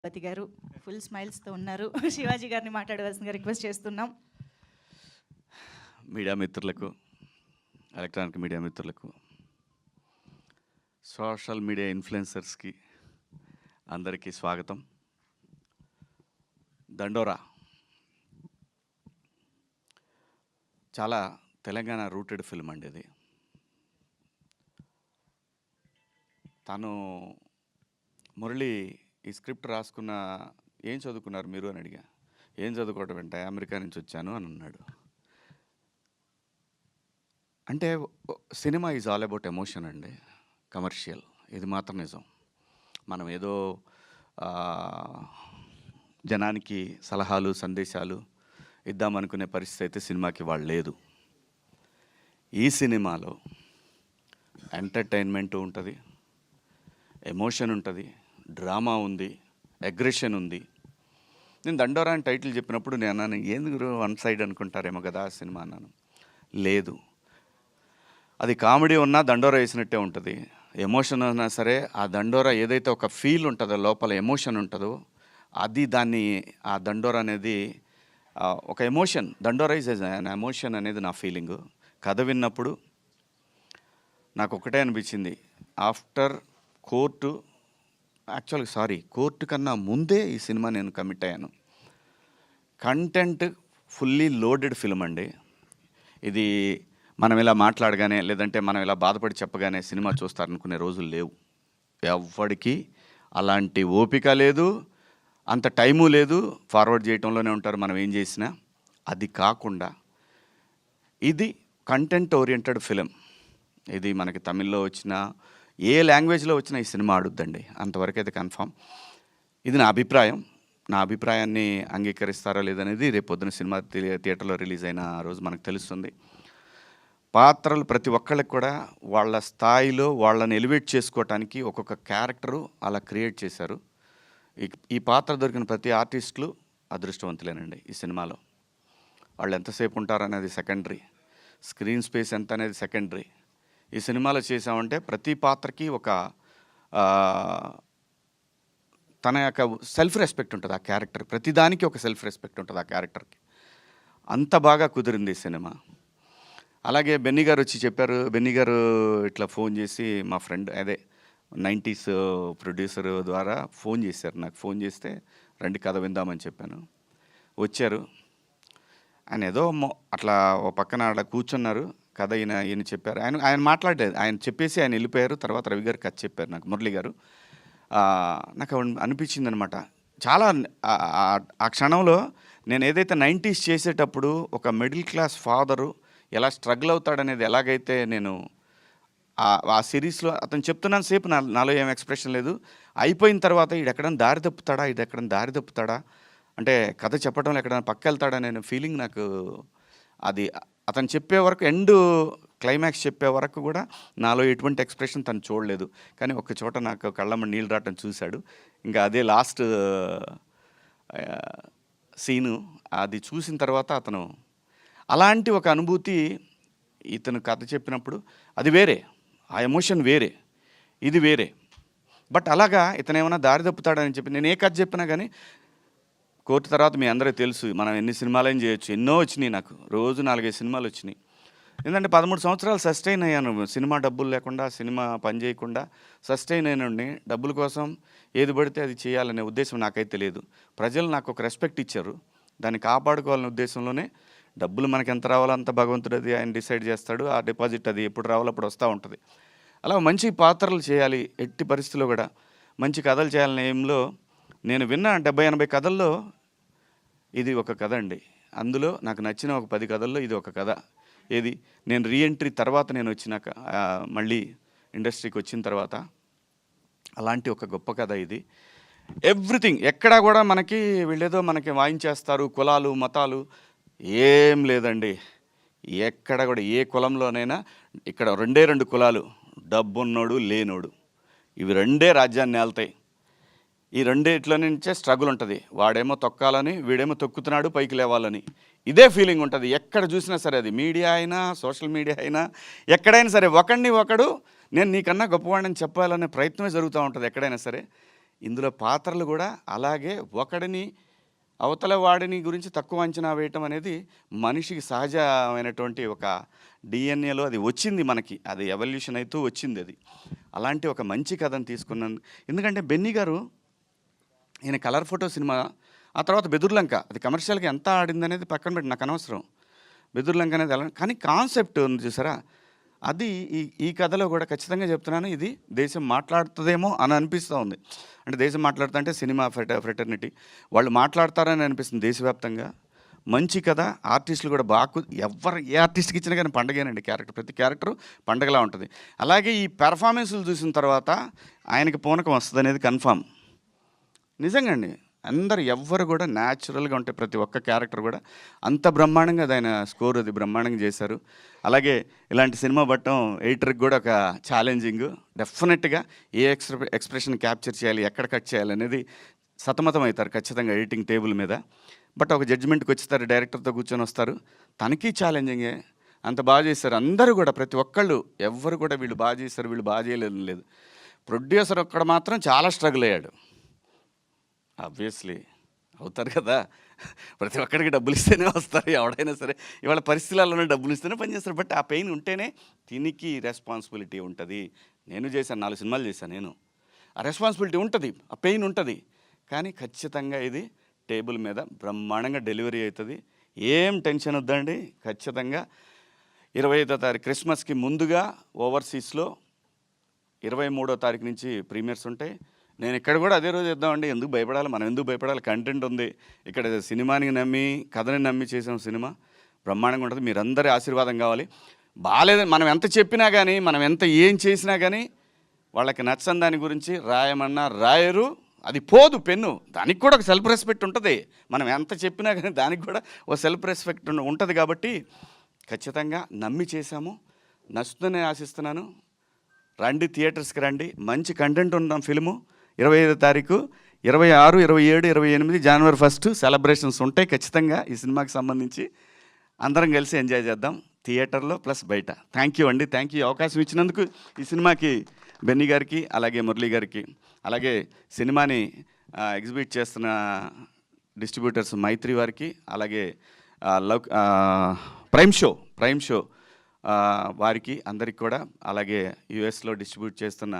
పతి గారు ఫుల్ స్మైల్స్తో ఉన్నారు. శివాజీ గారిని మాట్లాడవలసిందిగా రిక్వెస్ట్ చేస్తున్నాం. మీడియా మిత్రులకు, ఎలక్ట్రానిక్ మీడియా మిత్రులకు, సోషల్ మీడియా ఇన్ఫ్లుయెన్సర్స్కి అందరికీ స్వాగతం. దండోరా చాలా తెలంగాణ రూటెడ్ ఫిల్మ్ అండి. ఇది తను మురళి ఈ స్క్రిప్ట్ రాసుకున్న ఏం చదువుకున్నారు మీరు అని అడిగా. ఏం చదువుకోవటం వెంట అమెరికా నుంచి వచ్చాను అని అన్నాడు. అంటే cinema is all about emotion అండి, కమర్షియల్. ఇది మాత్రం నిజం. మనం ఏదో జనానికి సలహాలు సందేశాలు ఇద్దామనుకునే పరిస్థితి అయితే సినిమాకి వాళ్ళు లేదు. ఈ సినిమాలో ఎంటర్టైన్మెంట్ ఉంటుంది, ఎమోషన్ ఉంటుంది, డ్రామా ఉంది, అగ్రెషన్ ఉంది. నేను దండోరా అని టైటిల్ చెప్పినప్పుడు నేను అన్నాను, ఎందుకు వన్ సైడ్ అనుకుంటారేమో కదా ఆ సినిమా అన్నాను. లేదు, అది కామెడీ ఉన్నా దండోరా వేసినట్టే ఉంటుంది. ఎమోషన్ ఉన్నా సరే ఆ దండోరా ఏదైతే ఒక ఫీల్ ఉంటుందో, లోపల ఎమోషన్ ఉంటుందో, అది దాన్ని ఆ దండోరా అనేది ఒక ఎమోషన్. దండోరా ఈజ్ అన్ ఎమోషన్ అనేది నా ఫీలింగు. కథ విన్నప్పుడు నాకు ఒకటే అనిపించింది, ఆఫ్టర్ కోర్టు కన్నా ముందే ఈ సినిమా నేను కమిట్ అయ్యాను. కంటెంట్ ఫుల్లీ లోడెడ్ ఫిల్మ్ అండి. ఇది మనం ఇలా మాట్లాడగానే, లేదంటే మనం ఇలా బాధపడి చెప్పగానే సినిమా చూస్తారనుకునే రోజులు లేవు. ఎవ్వడికి అలాంటి ఓపిక లేదు, అంత టైము లేదు. ఫార్వర్డ్ చేయటంలోనే ఉంటారు మనం ఏం చేసినా. అది కాకుండా ఇది కంటెంట్ ఓరియంటెడ్ ఫిలిం. ఇది మనకి తమిళ్లో వచ్చిన ఏ లాంగ్వేజ్లో వచ్చినా ఈ సినిమా ఆడుద్దండి, అంతవరకు అయితే కన్ఫామ్. ఇది నా అభిప్రాయం. నా అభిప్రాయాన్ని అంగీకరిస్తారా లేదనేది రేపు పొద్దున సినిమా థియేటర్లో రిలీజ్ అయిన రోజు మనకు తెలుస్తుంది. పాత్రలు ప్రతి ఒక్కళ్ళకి కూడా వాళ్ళ స్థాయిలో వాళ్ళని ఎలివేట్ చేసుకోవటానికి ఒక్కొక్క క్యారెక్టరు అలా క్రియేట్ చేశారు. ఈ పాత్ర దొరికిన ప్రతి ఆర్టిస్టులు అదృష్టవంతులేనండి. ఈ సినిమాలో వాళ్ళు ఎంతసేపు ఉంటారనేది సెకండరీ, స్క్రీన్ స్పేస్ ఎంత అనేది సెకండరీ. ఈ సినిమాలో చేసామంటే ప్రతి పాత్రకి ఒక తన యొక్క సెల్ఫ్ రెస్పెక్ట్ ఉంటుంది ఆ క్యారెక్టర్. ప్రతిదానికి ఒక సెల్ఫ్ రెస్పెక్ట్ ఉంటుంది ఆ క్యారెక్టర్కి. అంత బాగా కుదిరింది ఈ సినిమా. అలాగే బెన్నీ గారు వచ్చి చెప్పారు. బెన్నీ గారు ఇట్లా ఫోన్ చేసి, మా ఫ్రెండ్ అదే 90s ప్రొడ్యూసర్ ద్వారా ఫోన్ చేశారు నాకు. ఫోన్ చేస్తే రండి కథ విందామని చెప్పాను. వచ్చారు. ఆయన ఏదో అట్లా ఓ పక్కన అట్లా కూర్చున్నారు. కథ ఈయన చెప్పారు. ఆయన మాట్లాడలేదు. ఆయన చెప్పేసి ఆయన వెళ్ళిపోయారు. తర్వాత రవి గారు కథ చెప్పారు నాకు, మురళి గారు. నాకు అనిపించింది అనమాట చాలా. ఆ క్షణంలో నేను ఏదైతే 90s చేసేటప్పుడు ఒక మిడిల్ క్లాస్ ఫాదరు ఎలా స్ట్రగుల్ అవుతాడనేది ఎలాగైతే నేను ఆ సిరీస్లో అతను చెప్తున్నాను సేపు నాలో ఏం ఎక్స్ప్రెషన్ లేదు. అయిపోయిన తర్వాత ఇది ఎక్కడైనా దారి తప్పుతాడా అంటే కథ చెప్పడంలో ఎక్కడైనా పక్క వెళ్తాడా అనే ఫీలింగ్ నాకు. అది అతను చెప్పే వరకు, ఎండ్ క్లైమాక్స్ చెప్పే వరకు కూడా నాలో ఎటువంటి ఎక్స్ప్రెషన్ తను చూడలేదు. కానీ ఒక చోట నాకు కళ్ళమ్మ నీళ్ళు రావటం చూశాడు. ఇంకా అదే లాస్ట్ సీను. అది చూసిన తర్వాత అతను అలాంటి ఒక అనుభూతి ఇతను కథ చెప్పినప్పుడు అది వేరే, ఆ ఎమోషన్ వేరే, ఇది వేరే. బట్ అలాగా ఇతను ఏమైనా దారి తప్పుతాడని చెప్పి నేను ఏ కథ చెప్పినా కానీ, కోర్టు తర్వాత మీ అందరికీ తెలుసు మనం ఎన్ని సినిమాలైనా చేయొచ్చు. ఎన్నో వచ్చినాయి నాకు, రోజు 4-5 సినిమాలు వచ్చినాయి. ఎందుకంటే 13 సంవత్సరాలు సస్టైన్ అయ్యాను. సినిమా డబ్బులు లేకుండా, సినిమా పని చేయకుండా సస్టైన్ అయినండి. డబ్బుల కోసం ఏది పడితే అది చేయాలనే ఉద్దేశం నాకైతే లేదు. ప్రజలు నాకు ఒక రెస్పెక్ట్ ఇచ్చారు, దాన్ని కాపాడుకోవాలనే ఉద్దేశంలోనే. డబ్బులు మనకి ఎంత రావాలో అంత భగవంతుడు అది ఆయన డిసైడ్ చేస్తాడు. ఆ డిపాజిట్ అది ఎప్పుడు రావాలో అప్పుడు వస్తూ ఉంటుంది. అలా మంచి పాత్రలు చేయాలి, ఎట్టి పరిస్థితుల్లో కూడా మంచి కథలు చేయాలనే ఏంలో నేను విన్న 70-80 కథల్లో ఇది ఒక కథ అండి. అందులో నాకు నచ్చిన ఒక 10 కథల్లో ఇది ఒక కథ. ఏది నేను రీఎంట్రీ తర్వాత నేను వచ్చినాక, మళ్ళీ ఇండస్ట్రీకి వచ్చిన తర్వాత అలాంటి ఒక గొప్ప కథ ఇది. ఎవ్రీథింగ్ ఎక్కడా కూడా మనకి వీళ్ళేదో మనకి వాయించేస్తారు, కులాలు మతాలు ఏం లేదండి. ఎక్కడ కూడా ఏ కులంలోనైనా ఇక్కడ 2 కులాలు, డబ్బున్నోడు లేనోడు, ఇవి 2 రాజ్యాన్ని ఏళ్తాయి. ఈ 2 నుంచే స్ట్రగుల్ ఉంటుంది. వాడేమో తొక్కాలని, వీడేమో తొక్కుతున్నాడు పైకి లేవాలని. ఇదే ఫీలింగ్ ఉంటుంది ఎక్కడ చూసినా సరే. అది మీడియా అయినా, సోషల్ మీడియా అయినా, ఎక్కడైనా సరే ఒకడిని ఒకడు నేను నీకన్నా గొప్పవాడిని చెప్పాలనే ప్రయత్నమే జరుగుతూ ఉంటుంది ఎక్కడైనా సరే. ఇందులో పాత్రలు కూడా అలాగే ఒకడిని అవతల వాడిని గురించి తక్కువ అంచనా వేయటం అనేది మనిషికి సహజమైనటువంటి ఒక డిఎన్ఏలో అది వచ్చింది మనకి, అది ఎవల్యూషన్ అవుతూ వచ్చింది అది. అలాంటి ఒక మంచి కథను తీసుకున్నాను. ఎందుకంటే బెన్నీ గారు ఈయన కలర్ ఫోటో సినిమా, ఆ తర్వాత బెదుర్లంక, అది కమర్షియల్గా ఎంత ఆడింది అనేది పక్కన పెట్టి నాకు అనవసరం. బెదుర్లంక అనేది ఎలా, కానీ కాన్సెప్ట్ ఉంది చూసారా, అది ఈ కథలో కూడా ఖచ్చితంగా చెప్తున్నాను, ఇది దేశం మాట్లాడుతుందేమో అని అనిపిస్తూ ఉంది. అంటే దేశం మాట్లాడుతుంటే సినిమా ఫ్రెటర్నిటీ వాళ్ళు మాట్లాడతారని అనిపిస్తుంది దేశవ్యాప్తంగా. మంచి కథ, ఆర్టిస్టులు కూడా బాగా, ఏ ఆర్టిస్ట్కి ఇచ్చినా కానీ పండగేనండి. ప్రతి క్యారెక్టర్ పండగలా ఉంటుంది. అలాగే ఈ పెర్ఫార్మెన్స్లు చూసిన తర్వాత ఆయనకి పూనకం వస్తుంది అనేది కన్ఫామ్. నిజంగా అండి, అందరు ఎవ్వరు కూడా న్యాచురల్గా ఉంటే ప్రతి ఒక్క క్యారెక్టర్ కూడా అంత బ్రహ్మాండంగా ఆయన స్కోర్ అది బ్రహ్మాండంగా చేశారు. అలాగే ఇలాంటి సినిమా పట్టడం ఎడిటర్కి కూడా ఒక ఛాలెంజింగ్. డెఫినెట్గా ఏ ఎక్స్ప్రెషన్ క్యాప్చర్ చేయాలి, ఎక్కడ కట్ చేయాలి అనేది సతమతం అవుతారు ఖచ్చితంగా ఎడిటింగ్ టేబుల్ మీద. బట్ ఒక జడ్జిమెంట్కి వచ్చేస్తారు, డైరెక్టర్తో కూర్చొని వస్తారు, తనకి ఛాలెంజింగే. అంత బాగా చేశారు అందరూ కూడా, ప్రతి ఒక్కళ్ళు ఎవ్వరు కూడా వీళ్ళు బాగా చేశారు వీళ్ళు బాగా చేయలేదు లేదు. ప్రొడ్యూసర్ ఒక్కడ మాత్రం చాలా స్ట్రగుల్ అయ్యాడు. ఆబ్వియస్లీ అవుతారు కదా, ప్రతి ఒక్కడికి డబ్బులు ఇస్తేనే వస్తారు ఎవడైనా సరే. ఇవాళ పరిస్థితులలోనే డబ్బులు ఇస్తేనే పనిచేస్తారు. బట్ ఆ పెయిన్ ఉంటేనే దీనికి రెస్పాన్సిబిలిటీ ఉంటుంది. నేను చేశాను, 4 సినిమాలు చేశాను నేను. ఆ రెస్పాన్సిబిలిటీ ఉంటుంది, ఆ పెయిన్ ఉంటుంది. కానీ ఖచ్చితంగా ఇది టేబుల్ మీద బ్రహ్మాండంగా డెలివరీ అవుతుంది. ఏం టెన్షన్ వద్దండి. ఖచ్చితంగా 25వ తారీఖు క్రిస్మస్కి ముందుగా ఓవర్సీస్లో 23వ తారీఖు నుంచి ప్రీమియర్స్ ఉంటాయి. నేను ఇక్కడ కూడా అదే రోజు ఇద్దామండి. ఎందుకు భయపడాలి, మనం ఎందుకు భయపడాలి, కంటెంట్ ఉంది. ఇక్కడ సినిమాని నమ్మి కథని నమ్మి చేసాం సినిమా, బ్రహ్మాండంగా ఉంటుంది. మీరందరి ఆశీర్వాదం కావాలి. బాగాలేదని మనం ఎంత చెప్పినా కానీ, మనం ఎంత ఏం చేసినా కానీ వాళ్ళకి నచ్చని దాని గురించి రాయమన్నా రాయరు, అది పోదు పెన్ను. దానికి కూడా ఒక సెల్ఫ్ రెస్పెక్ట్ ఉంటుంది. మనం ఎంత చెప్పినా కానీ దానికి కూడా ఒక సెల్ఫ్ రెస్పెక్ట్ ఉంటుంది. కాబట్టి ఖచ్చితంగా నమ్మి చేశాము, నచ్చుతుందని ఆశిస్తున్నాను. రండి, థియేటర్స్కి రండి. మంచి కంటెంట్ ఉన్న ఫిల్ము. 25వ తారీఖు, 26, 27, 28 జనవరి 1 సెలబ్రేషన్స్ ఉంటాయి ఖచ్చితంగా ఈ సినిమాకి సంబంధించి. అందరం కలిసి ఎంజాయ్ చేద్దాం థియేటర్లో ప్లస్ బయట. థ్యాంక్ యూ అండి, థ్యాంక్ యూ అవకాశం ఇచ్చినందుకు ఈ సినిమాకి, బెన్నీ గారికి అలాగే మురళీ గారికి, అలాగే సినిమాని ఎగ్జిబిట్ చేస్తున్న డిస్ట్రిబ్యూటర్స్ మైత్రి వారికి, అలాగే ప్రైమ్ షో వారికి అందరికి కూడా, అలాగే యుఎస్లో డిస్ట్రిబ్యూట్ చేస్తున్న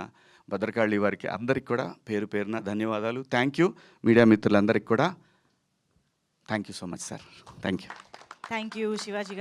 భద్రకాళి వారికి అందరికి కూడా పేరు పేరున ధన్యవాదాలు. థ్యాంక్ యూ మీడియా మిత్రులందరికీ కూడా. Thank you so much sir. Thank you. Thank you Shivaji గారు.